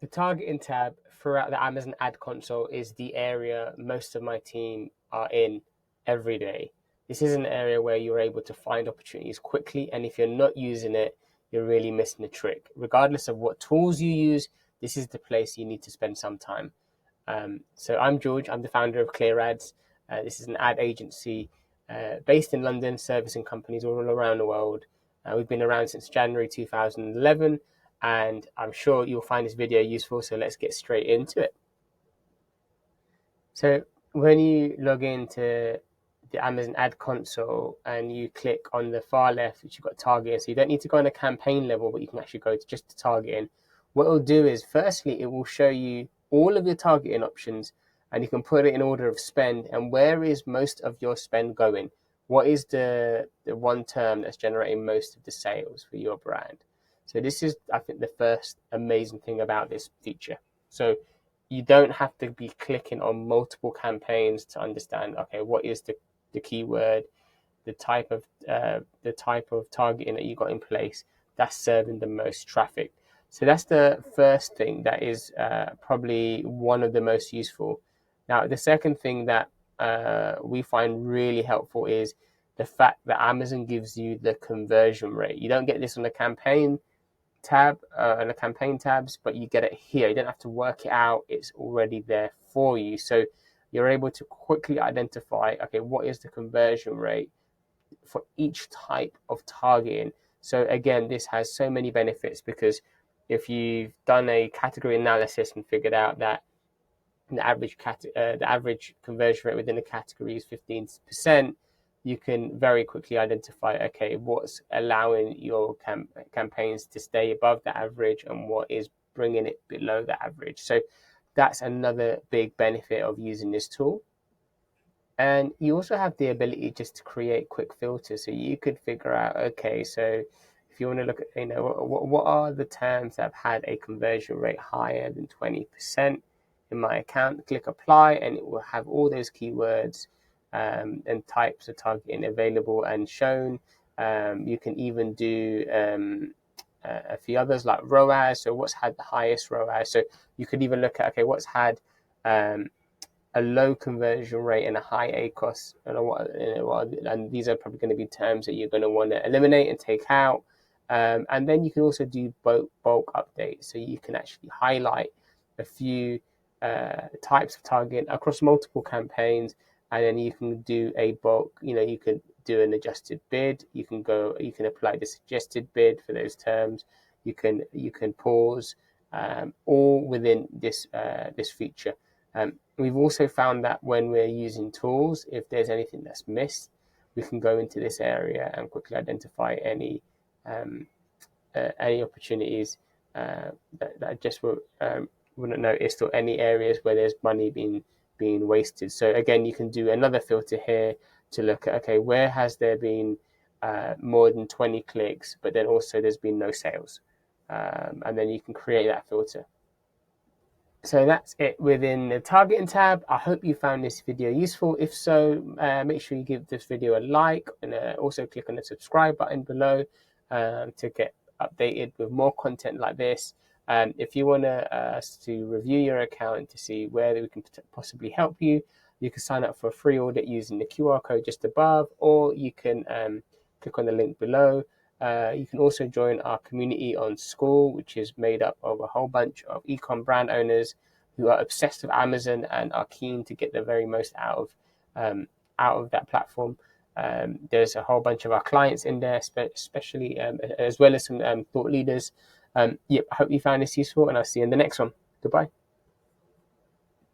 The targeting tab throughout the Amazon ad console is the area most of my team are in every day. This is an area where you're able to find opportunities quickly, and if you're not using it, you're really missing the trick. Regardless of what tools you use, this is the place you need to spend some time. So I'm George, I'm the founder of Clear Ads. This is an ad agency based in London, servicing companies all around the world. We've been around since January 2011, and I'm sure you'll find this video useful, so let's get straight into it. So when you log into the Amazon ad console and you click on the far left, which you've got targeting, so you don't need to go on a campaign level, but you can actually go to just the targeting. What it'll do is, firstly, it will show you all of your targeting options, and you can put it in order of spend and where is most of your spend going. What is the one term that's generating most of the sales for your brand? So this is, I think, the first amazing thing about this feature. So you don't have to be clicking on multiple campaigns to understand, okay, what is the keyword, the type of targeting that you got in place that's serving the most traffic. So that's the first thing that is probably one of the most useful. Now, the second thing that we find really helpful is the fact that Amazon gives you the conversion rate. You don't get this on the campaign tab and the campaign tabs, but you get it here. You don't have to work it out. It's already there for you. So you're able to quickly identify, okay, what is the conversion rate for each type of targeting. So again, this has so many benefits, because if you've done a category analysis and figured out that the average conversion rate within a category is 15%, you can very quickly identify, okay, what's allowing your campaigns to stay above the average and what is bringing it below the average. So that's another big benefit of using this tool. And you also have the ability just to create quick filters. So you could figure out, okay, so if you want to look at, what are the terms that have had a conversion rate higher than 20% in my account? Click apply, and it will have all those keywords and types of targeting available and shown. You can even do a few others like ROAS. So what's had the highest ROAS? So you could even look at, okay, what's had a low conversion rate and a high ACOS, and these are probably going to be terms that you're going to want to eliminate and take out. And then you can also do bulk updates, so you can actually highlight a few types of target across multiple campaigns, and then you can do a bulk. You could do an adjusted bid. You can apply the suggested bid for those terms. You can pause, all within this feature. We've also found that when we're using tools, if there's anything that's missed, we can go into this area and quickly identify any opportunities that just wouldn't notice, or any areas where there's money being wasted. So again, you can do another filter here to look at, okay, where has there been more than 20 clicks, but then also there's been no sales, and then you can create that filter. So that's it within the targeting tab. I hope you found this video useful. If so, make sure you give this video a like, and also click on the subscribe button below to get updated with more content like this. If you want us to review your account to see where we can possibly help you, you can sign up for a free audit using the QR code just above, or you can click on the link below. You can also join our community on School, which is made up of a whole bunch of e-com brand owners who are obsessed with Amazon and are keen to get the very most out of that platform. There's a whole bunch of our clients in there, especially as well as some thought leaders. I hope you found this useful, and I'll see you in the next one. Goodbye.